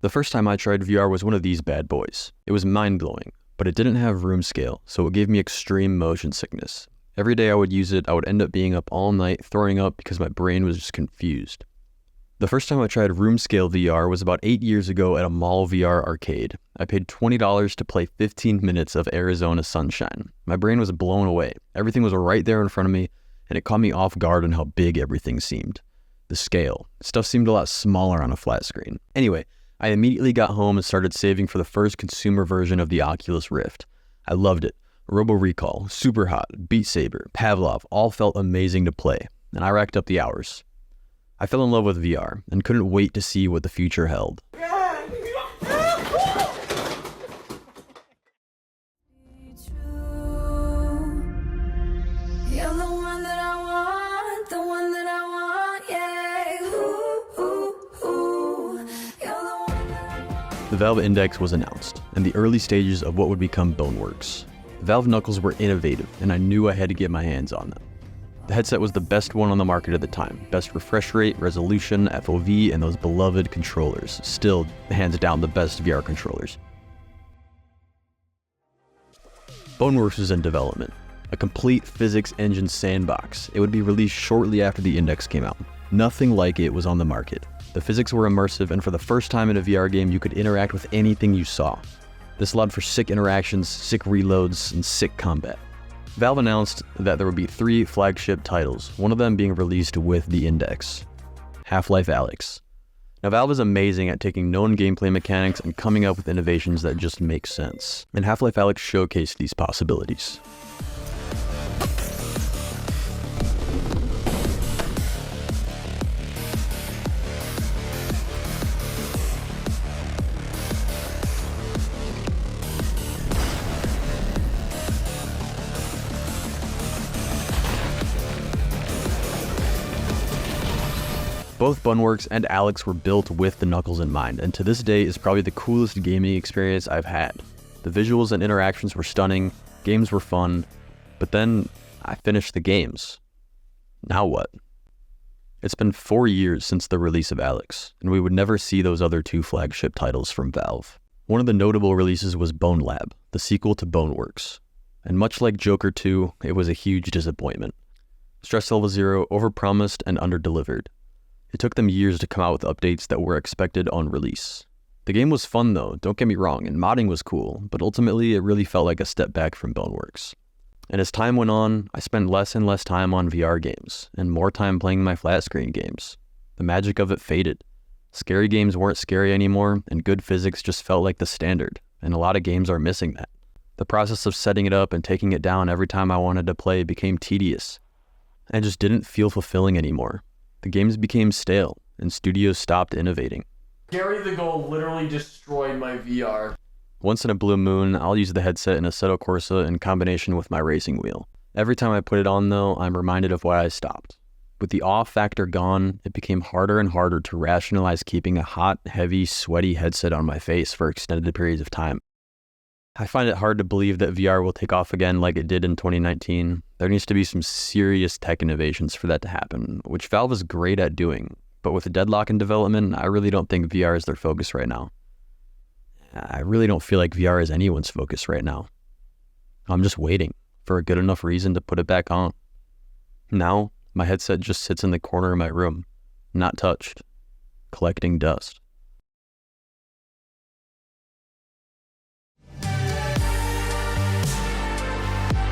The first time I tried VR was one of these bad boys. It was mind-blowing, but it didn't have room scale, so it gave me extreme motion sickness. Every day I would use it, I would end up being up all night, throwing up because my brain was just confused. The first time I tried room scale VR was about 8 years ago at a mall VR arcade. I paid $20 to play 15 minutes of Arizona Sunshine. My brain was blown away. Everything was right there in front of me, and it caught me off guard on how big everything seemed. The scale. Stuff seemed a lot smaller on a flat screen. Anyway, I immediately got home and started saving for the first consumer version of the Oculus Rift. I loved it. Robo Recall, Super Hot, Beat Saber, Pavlov all felt amazing to play, and I racked up the hours. I fell in love with VR and couldn't wait to see what the future held. The Valve Index was announced, and the early stages of what would become Boneworks. The Valve Knuckles were innovative, and I knew I had to get my hands on them. The headset was the best one on the market at the time. Best refresh rate, resolution, FOV, and those beloved controllers. Still, hands down, the best VR controllers. Boneworks was in development. A complete physics engine sandbox. It would be released shortly after the Index came out. Nothing like it was on the market. The physics were immersive, and for the first time in a VR game, you could interact with anything you saw. This allowed for sick interactions, sick reloads, and sick combat. Valve announced that there would be 3 flagship titles, one of them being released with the Index. Half-Life Alyx. Now Valve is amazing at taking known gameplay mechanics and coming up with innovations that just make sense, and Half-Life Alyx showcased these possibilities. Both Boneworks and Alyx were built with the Knuckles in mind, and to this day is probably the coolest gaming experience I've had. The visuals and interactions were stunning, games were fun, but then I finished the games. Now what? It's been 4 years since the release of Alyx, and we would never see those other 2 flagship titles from Valve. One of the notable releases was Bone Lab, the sequel to Boneworks, and much like Joker 2, it was a huge disappointment. Stress Level Zero overpromised and underdelivered. It took them years to come out with updates that were expected on release. The game was fun though, don't get me wrong, and modding was cool, but ultimately it really felt like a step back from Boneworks. And as time went on, I spent less and less time on VR games, and more time playing my flat screen games. The magic of it faded. Scary games weren't scary anymore, and good physics just felt like the standard, and a lot of games are missing that. The process of setting it up and taking it down every time I wanted to play became tedious, and just didn't feel fulfilling anymore. The games became stale, and studios stopped innovating. Gary the Goal literally destroyed my VR. Once in a blue moon, I'll use the headset in Assetto Corsa in combination with my racing wheel. Every time I put it on though, I'm reminded of why I stopped. With the awe factor gone, it became harder and harder to rationalize keeping a hot, heavy, sweaty headset on my face for extended periods of time. I find it hard to believe that VR will take off again like it did in 2019. There needs to be some serious tech innovations for that to happen, which Valve is great at doing. But with a deadlock in development, I really don't think VR is their focus right now. I really don't feel like VR is anyone's focus right now. I'm just waiting for a good enough reason to put it back on. Now, my headset just sits in the corner of my room, not touched, collecting dust.